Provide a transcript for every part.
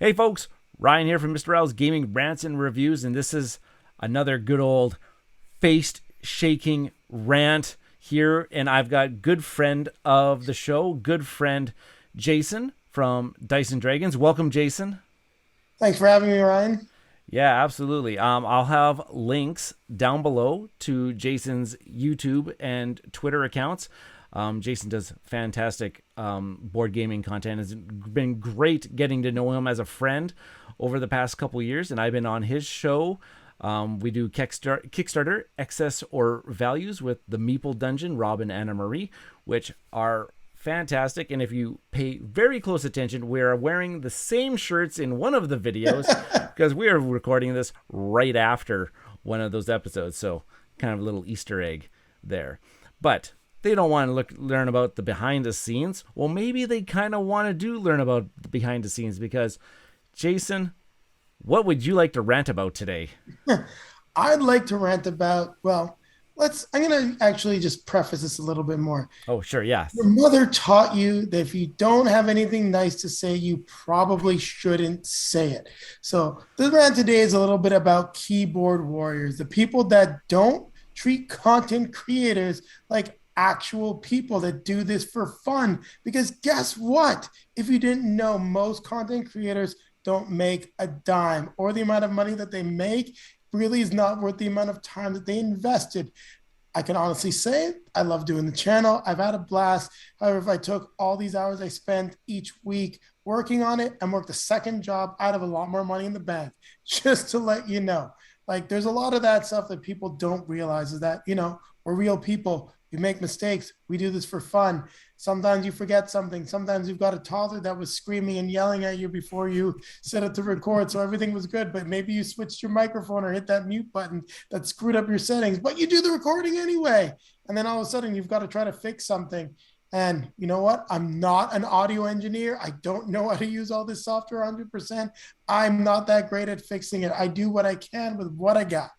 Hey folks, Ryan here from Mr. L's Gaming Rants and Reviews, and this is another good old face-shaking rant here, and I've got good friend of the show, good friend Jayson from Dice and Dragons. Welcome, Jayson. Thanks for having me, Ryan. Yeah, absolutely. I'll have links down below to Jayson's YouTube and Twitter accounts. Jayson does fantastic board gaming content. It's been great getting to know him as a friend over the past couple years, and I've been on his show. We do Kickstarter Excess or Values with the Meeple Dungeon, Rob and Anna Marie, which are fantastic. And if you pay very close attention, we are wearing the same shirts in one of the videos because we are recording this right after one of those episodes. So kind of a little Easter egg there. But they don't want to learn about the behind the scenes. Well, maybe they kind of want to learn about the behind the scenes because, Jayson, what would you like to rant about today? I'd like to rant about, I'm going to actually just preface this a little bit more. Oh, sure, yes. Your mother taught you that if you don't have anything nice to say, you probably shouldn't say it. So this rant today is a little bit about keyboard warriors, the people that don't treat content creators like actual people that do this for fun. Because guess what? If you didn't know, most content creators don't make a dime, or the amount of money that they make really is not worth the amount of time that they invested. I can honestly say I love doing the channel. I've had a blast. However, if I took all these hours I spent each week working on it and worked a second job, I'd have a lot more money in the bank. Just to let you know, like, there's a lot of that stuff that people don't realize is that, we're real people. We make mistakes. We do this for fun. Sometimes you forget something. Sometimes you've got a toddler that was screaming and yelling at you before you set it to record. So everything was good, but maybe you switched your microphone or hit that mute button that screwed up your settings, but you do the recording anyway. And then all of a sudden you've got to try to fix something. And you know what? I'm not an audio engineer. I don't know how to use all this software 100%. I'm not that great at fixing it. I do what I can with what I got.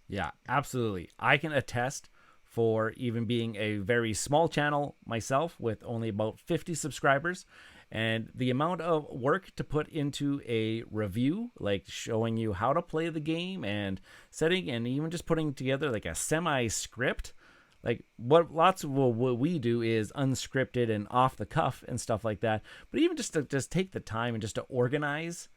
Yeah, absolutely. I can attest for even being a very small channel myself with only about 50 subscribers, and the amount of work to put into a review, like showing you how to play the game and setting and even just putting together like a semi script. Like what we do is unscripted and off the cuff and stuff like that. But even just to take the time and just to organize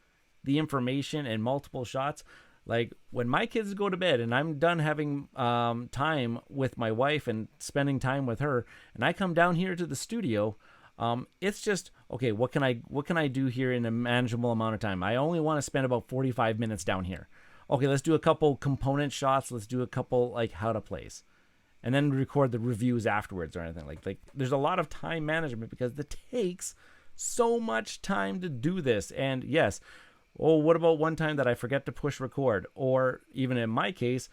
the information and multiple shots. Like when my kids go to bed and I'm done having time with my wife and spending time with her, and I come down here to the studio, it's just, okay, what can I do here in a manageable amount of time? I only want to spend about 45 minutes down here. Okay, let's do a couple component shots. Let's do a couple like how to plays, and then record the reviews afterwards or anything like. There's a lot of time management because it takes so much time to do this. And yes. Oh, what about one time that I forget to push record? Or even in my case,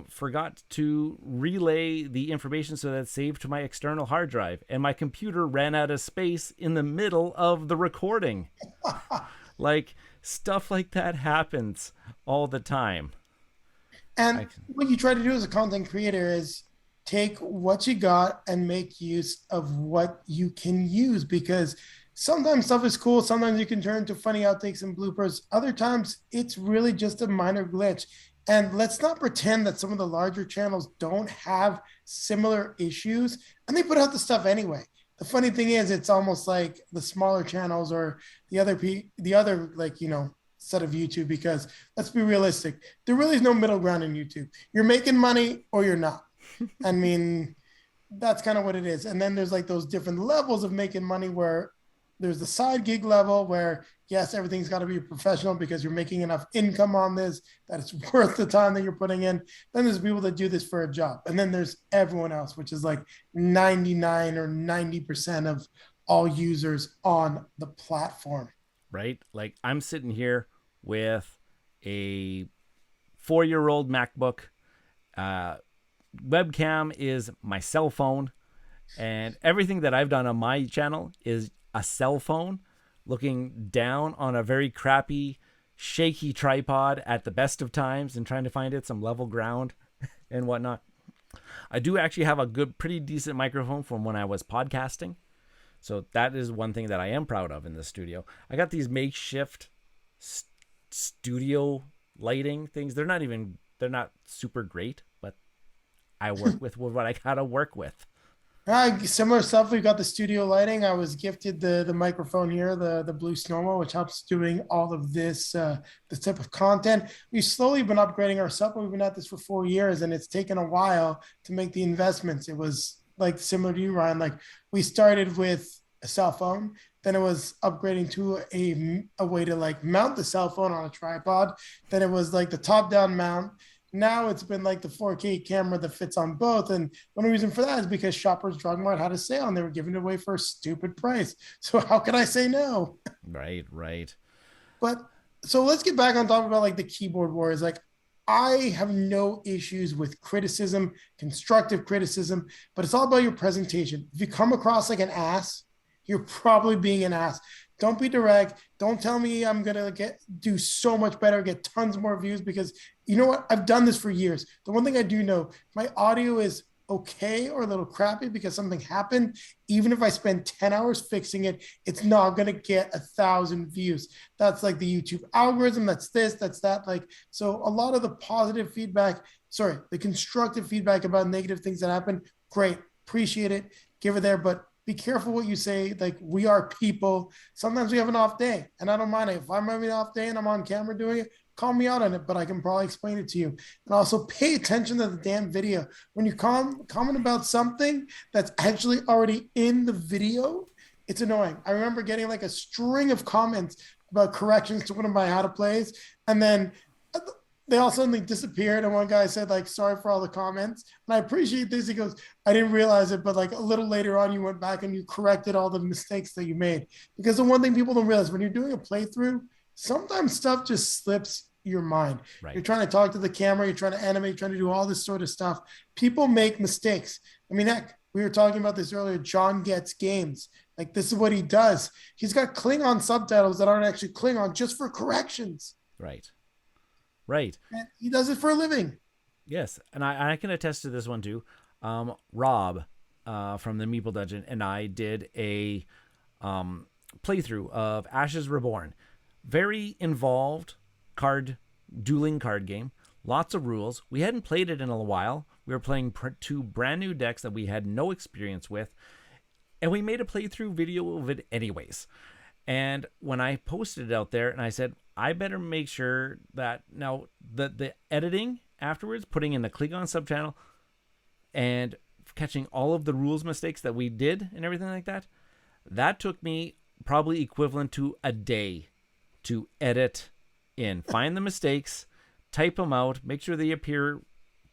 forgot to relay the information so that it's saved to my external hard drive. And my computer ran out of space in the middle of the recording. Like, stuff like that happens all the time. And what you try to do as a content creator is take what you got and make use of what you can use, because sometimes stuff is cool. Sometimes you can turn to funny outtakes and bloopers. Other times it's really just a minor glitch. And let's not pretend that some of the larger channels don't have similar issues, and they put out the stuff anyway. The funny thing is, it's almost like the smaller channels or the other set of YouTube, because let's be realistic. There really is no middle ground in YouTube. You're making money or you're not. I mean, that's kind of what it is. And then there's like those different levels of making money, where there's the side gig level where, yes, everything's got to be professional because you're making enough income on this that it's worth the time that you're putting in. Then there's people that do this for a job. And then there's everyone else, which is like 99 or 90% of all users on the platform. Right? Like I'm sitting here with a 4-year-old MacBook. Webcam is my cell phone. And everything that I've done on my channel is a cell phone looking down on a very crappy, shaky tripod at the best of times and trying to find it some level ground and whatnot. I do actually have a pretty decent microphone from when I was podcasting. So that is one thing that I am proud of in the studio. I got these makeshift studio lighting things. They're not super great, but I work with what I gotta work with. Similar stuff. We've got the studio lighting. I was gifted the microphone here, the Blue Snowmo, which helps doing all of this type of content. We've slowly been upgrading our stuff. We've been at this for 4 years, and it's taken a while to make the investments. It was like similar to you, Ryan. Like we started with a cell phone, then it was upgrading to a way to like mount the cell phone on a tripod. Then it was like the top down mount. Now it's been like the 4K camera that fits on both. And one reason for that is because Shoppers Drug Mart had a sale and they were giving it away for a stupid price. So how can I say no? Right, right. But so let's get back on talking about like the keyboard wars. Like I have no issues with criticism, constructive criticism, but it's all about your presentation. If you come across like an ass, you're probably being an ass. Don't be direct. Don't tell me I'm gonna do so much better, get tons more views because you know what? I've done this for years. The one thing I do know, my audio is okay or a little crappy because something happened. Even if I spend 10 hours fixing it, it's not gonna get 1,000 views. That's like the YouTube algorithm. That's this, that's that. Like, so a lot of the positive feedback, the constructive feedback about negative things that happen, great. Appreciate it. Give it there. But be careful what you say. Like we are people. Sometimes we have an off day, and I don't mind it. If I'm having an off day and I'm on camera doing it, call me out on it. But I can probably explain it to you. And also pay attention to the damn video. When you comment about something that's actually already in the video, it's annoying. I remember getting like a string of comments about corrections to one of my how to plays, and then they all suddenly disappeared. And one guy said, like, sorry for all the comments. And I appreciate this. He goes, I didn't realize it, but like a little later on, you went back and you corrected all the mistakes that you made. Because the one thing people don't realize when you're doing a playthrough, sometimes stuff just slips your mind. Right. You're trying to talk to the camera, you're trying to animate, you're trying to do all this sort of stuff. People make mistakes. I mean, heck, we were talking about this earlier. John Gets Games. Like, this is what he does. He's got Klingon subtitles that aren't actually Klingon just for corrections. Right. Right. And he does it for a living. Yes. And I can attest to this one too. Rob from the Meeple Dungeon and I did a playthrough of Ashes Reborn. Very involved dueling card game. Lots of rules. We hadn't played it in a while. We were playing two brand new decks that we had no experience with. And we made a playthrough video of it anyways. And when I posted it out there and I said, I better make sure that now the editing afterwards, putting in the Klingon subchannel and catching all of the rules mistakes that we did and everything like that, that took me probably equivalent to a day to edit in. Find the mistakes, type them out, make sure they appear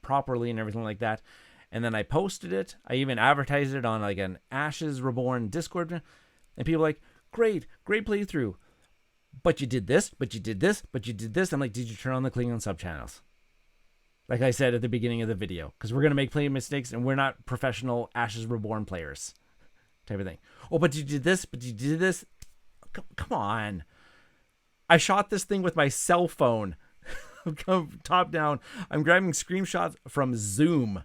properly and everything like that. And then I posted it. I even advertised it on like an Ashes Reborn Discord. And people were like, great playthrough. But you did this, but you did this, but you did this. I'm like, did you turn on the Klingon subchannels? Like I said at the beginning of the video, because we're going to make play mistakes and we're not professional Ashes Reborn players type of thing. Oh, but you did this, but you did this. Come on. I shot this thing with my cell phone. Top down. I'm grabbing screenshots from Zoom.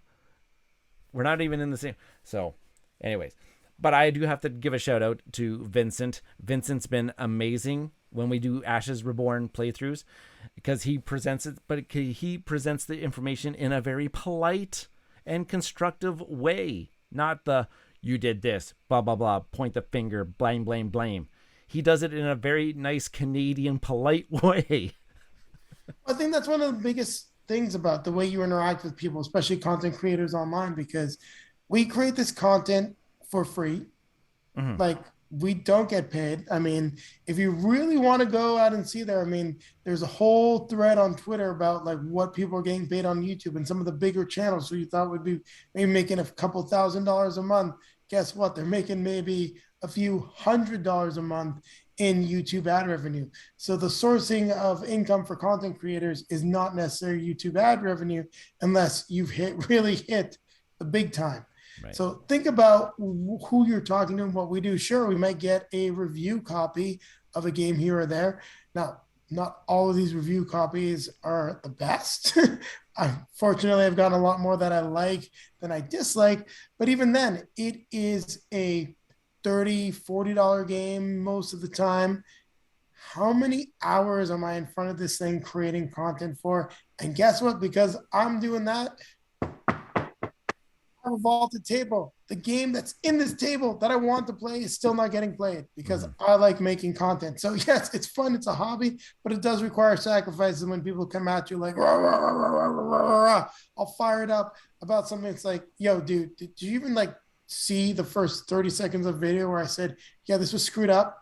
We're not even in the same. So, anyways. But I do have to give a shout out to Vincent. Vincent's been amazing when we do Ashes Reborn playthroughs because he presents it, but he presents the information in a very polite and constructive way. Not the, you did this, blah, blah, blah, point the finger, blame, blame, blame. He does it in a very nice Canadian polite way. I think that's one of the biggest things about the way you interact with people, especially content creators online, because we create this content for free. Mm-hmm. Like, we don't get paid. I mean, if you really want to go out and see there, I mean, there's a whole thread on Twitter about like what people are getting paid on YouTube and some of the bigger channels who you thought would be maybe making a couple $1,000s a month. Guess what? They're making maybe a few $100s a month in YouTube ad revenue. So the sourcing of income for content creators is not necessarily YouTube ad revenue unless you've really hit the big time. Right. So think about who you're talking to and what we do. Sure, we might get a review copy of a game here or there. Now, not all of these review copies are the best. Fortunately, I've gotten a lot more that I like than I dislike. But even then, it is a $30, $40 game most of the time. How many hours am I in front of this thing creating content for? And guess what? Because I'm doing that, I have a vaulted table. The game that's in this table that I want to play is still not getting played because Mm-hmm. I like making content. So yes, it's fun, it's a hobby, but it does require sacrifices. When people come at you like, rah, rah, rah, rah, rah, rah, I'll fire it up about something. It's like, yo, dude, did you even like see the first 30 seconds of video where I said, yeah, this was screwed up?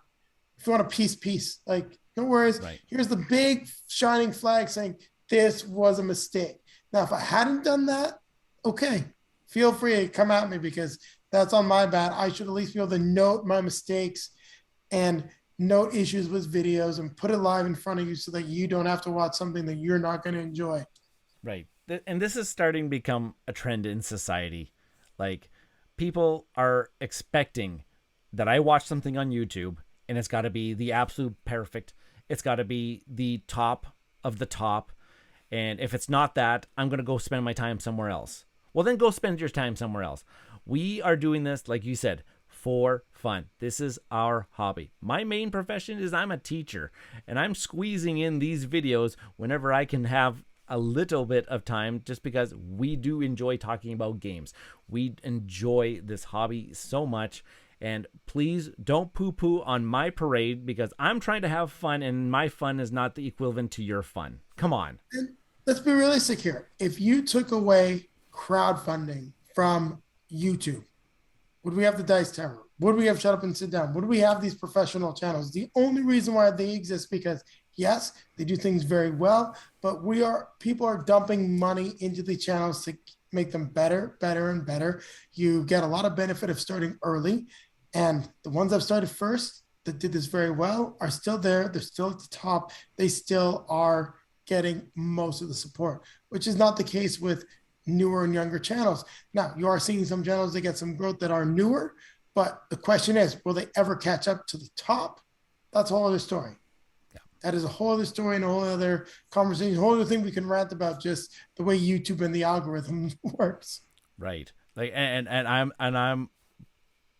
If you want a piece, like, no worries. Right. Here's the big shining flag saying this was a mistake. Now, if I hadn't done that, okay, feel free to come at me because that's on my bad. I should at least be able to note my mistakes and note issues with videos and put it live in front of you so that you don't have to watch something that you're not going to enjoy. Right. And this is starting to become a trend in society. Like, people are expecting that I watch something on YouTube and it's got to be the absolute perfect. It's got to be the top of the top. And if it's not that, I'm going to go spend my time somewhere else. Well, then go spend your time somewhere else. We are doing this, like you said, for fun. This is our hobby. My main profession is I'm a teacher, and I'm squeezing in these videos whenever I can have a little bit of time just because we do enjoy talking about games. We enjoy this hobby so much. And please don't poo-poo on my parade because I'm trying to have fun and my fun is not the equivalent to your fun. Come on. And let's be realistic here. If you took away crowdfunding from YouTube, would we have the Dice Tower? Would we have Shut Up and Sit Down? Would we have these professional channels? The only reason why they exist because yes, they do things very well, but people are dumping money into the channels to make them better, better, and better. You get a lot of benefit of starting early. And the ones I've started first that did this very well are still there. They're still at the top. They still are getting most of the support, which is not the case with newer and younger channels. Now, you are seeing some channels that get some growth that are newer, but the question is, will they ever catch up to the top? That's a whole other story. Yeah. That is a whole other story and a whole other conversation, a whole other thing we can rant about, just the way YouTube and the algorithm works. Right. Like I'm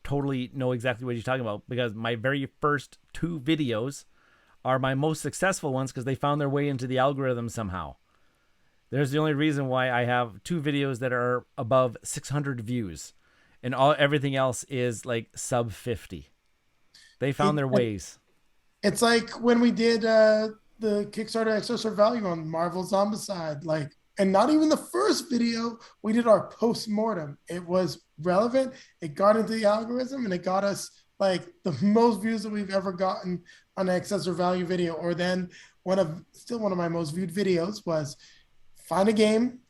totally know exactly what you're talking about because my very first two videos are my most successful ones because they found their way into the algorithm somehow. There's the only reason why I have two videos that are above 600 views and everything else is like sub 50. They found their ways. It's like when we did the Kickstarter Extra Value on Marvel Zombicide, like, and not even the first video, we did our post-mortem. It was relevant, it got into the algorithm, and it got us like the most views that we've ever gotten on an excess or value video. Or then one of my most viewed videos was find a game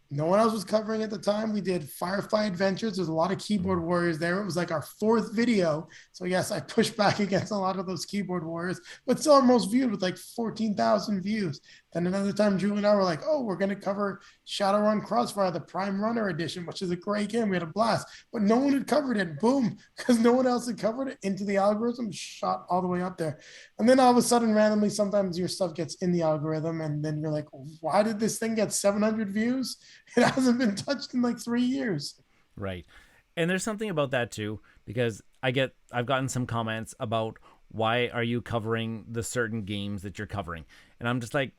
no one else was covering at the time. We did Firefly Adventures. There's a lot of keyboard warriors there. It was like our fourth video. So yes, I pushed back against a lot of those keyboard warriors, but still our most viewed with like 14,000 views. Then another time, Julie and I were like, oh, we're going to cover Shadowrun Crossfire, the Prime Runner Edition, which is a great game. We had a blast, but no one had covered it. Boom, because no one else had covered it, into the algorithm, shot all the way up there. And then all of a sudden, randomly, sometimes your stuff gets in the algorithm, and then you're like, why did this thing get 700 views? It hasn't been touched in like 3 years. Right. And there's something about that too, because I've gotten some comments about why are you covering the certain games that you're covering? And I'm just like,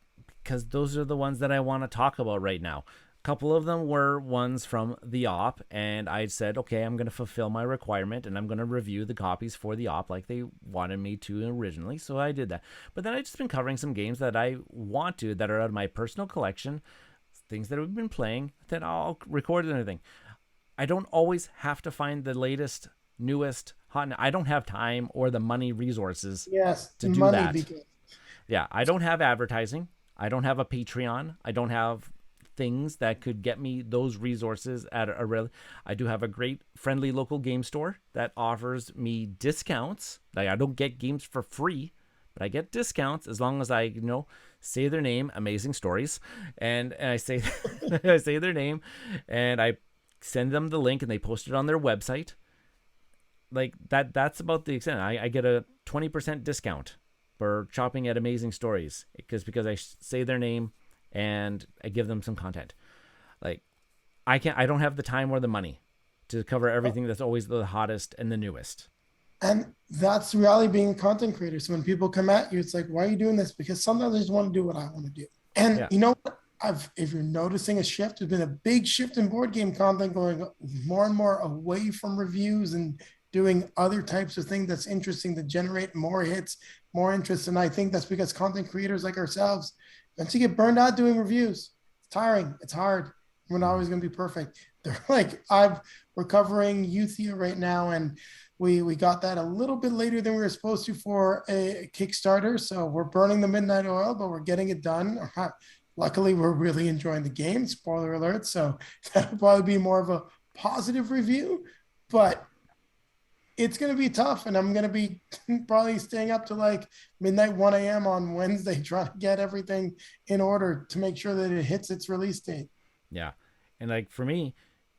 because those are the ones that I want to talk about right now. A couple of them were ones from the op, and I said, okay, I'm going to fulfill my requirement and I'm going to review the copies for the op like they wanted me to originally. So I did that. But then I've just been covering some games that I want to, that are out of my personal collection, things that we've been playing, that I'll record and everything. I don't always have to find the latest, newest, hot. I don't have time or the money resources to do that. Because Yeah, I don't have advertising. I don't have a Patreon. I don't have things that could get me those resources at a really. I do have a great friendly local game store that offers me discounts. Like, I don't get games for free, but I get discounts as long as I say their name, Amazing Stories, and I say I say their name, and I send them the link, and they post it on their website. Like that. That's about the extent. I get a 20% discount for shopping at Amazing Stories because I say their name and I give them some content. Like, I don't have the time or the money to cover everything that's always the hottest and the newest. And that's the reality being a content creator. So when people come at you, it's like, why are you doing this? Because sometimes I just want to do what I want to do. And Yeah. you know what? If you're noticing a shift, there's been a big shift in board game content going more and more away from reviews and doing other types of things that's interesting to generate more hits, more interest. And I think that's because content creators like ourselves, once you get burned out doing reviews, it's tiring, it's hard. We're not Mhm. always going to be perfect. They're like, we're covering Youthia right now, and we got that a little bit later than we were supposed to for a Kickstarter. So we're burning the midnight oil, but we're getting it done. Luckily, we're really enjoying the game. Spoiler alert. So that'll probably be more of a positive review, but it's going to be tough. And I'm going to be probably staying up to like midnight, 1 a.m. on Wednesday, trying to get everything in order to make sure that it hits its release date. Yeah. And like for me,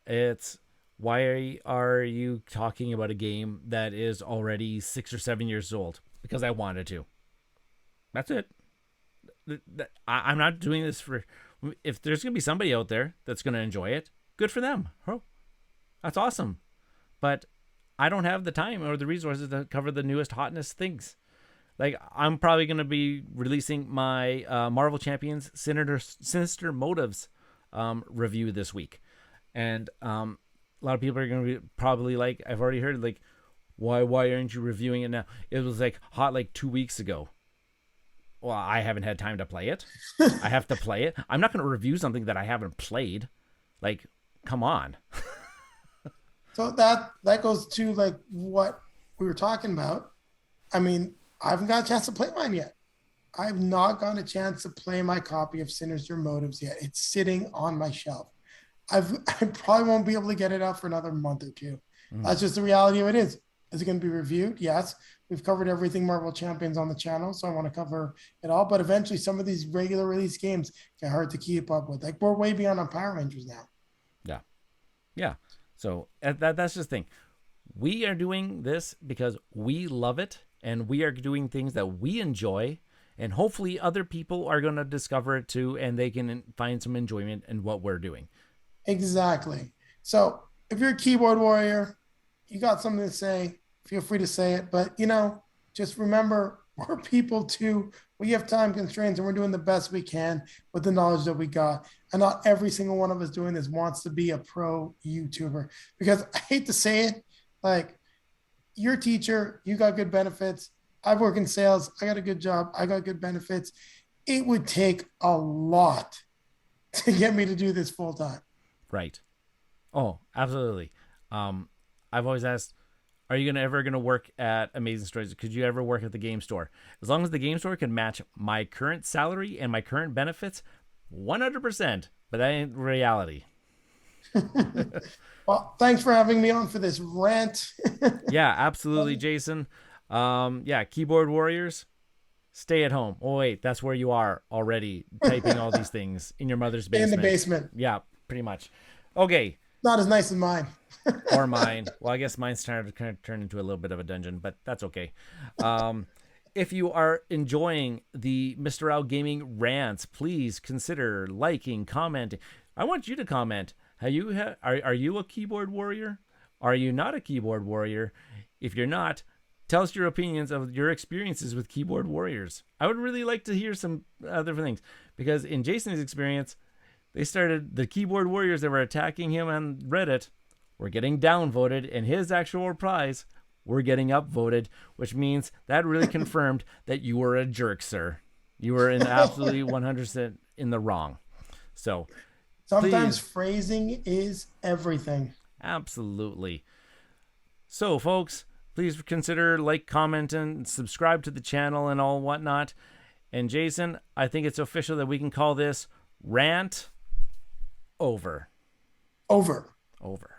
it's why are you talking about a game that is already 6 or 7 years old? Because I wanted to. That's it. I'm not doing this for. If there's gonna be somebody out there that's gonna enjoy it, good for them. Oh, that's awesome. But I don't have the time or the resources to cover the newest hotness things. Like I'm probably gonna be releasing my Marvel Champions Sinister Motives review this week, and a lot of people are gonna be probably like, I've already heard like, why aren't you reviewing it now? It was like hot like 2 weeks ago. Well, I haven't had time to play it. I have to play it. I'm not going to review something that I haven't played. Like, come on. So that goes to like what we were talking about. I mean, I haven't got a chance to play mine yet. I have not gotten a chance to play my copy of Sinister Motives yet. It's sitting on my shelf. I probably won't be able to get it out for another month or two. Mm, That's just the reality of it is. Is it going to be reviewed? Yes. We've covered everything Marvel Champions on the channel, so I want to cover it all. But eventually, some of these regular release games get hard to keep up with. Like we're way beyond on Power Rangers now. yeah. Yeah. So that's just the thing. We are doing this because we love it and we are doing things that we enjoy. And hopefully, other people are going to discover it too and they can find some enjoyment in what we're doing. Exactly. So if you're a keyboard warrior, you got something to say, feel free to say it. But just remember we're people too. We have time constraints and we're doing the best we can with the knowledge that we got. And not every single one of us doing this wants to be a pro YouTuber. Because I hate to say it, like you're a teacher, you got good benefits. I work in sales, I got a good job, I got good benefits. It would take a lot to get me to do this full time. Right. Oh, absolutely. Um, I've always asked, are you ever gonna work at Amazing Stories? Could you ever work at the game store? As long as the game store can match my current salary and my current benefits, 100%. But that ain't reality. Well, thanks for having me on for this rant. Yeah, absolutely, Jason. Yeah, keyboard warriors, stay at home. Oh wait, that's where you are already typing all these things in your mother's In the basement. basement. Yeah, pretty much. Okay, Not as nice as mine. or mine. Well, I guess mine's trying to kind of turn into a little bit of a dungeon, but that's okay. Um, if you are enjoying the Mr. Al Gaming rants, please consider liking, commenting. I want you to comment. Are you a keyboard warrior? Are you not a keyboard warrior? If you're not, tell us your opinions of your experiences with keyboard warriors. I would really like to hear some other things because in Jason's experience, they started the keyboard warriors that were attacking him on Reddit were getting downvoted, and his actual replies were getting upvoted, which means that really confirmed that you were a jerk, sir. You were in absolutely 100% in the wrong. So Sometimes please, phrasing is everything. absolutely. So, folks, please consider like, comment, and subscribe to the channel and all whatnot. And Jason, I think it's official that we can call this rant over. Over. Over.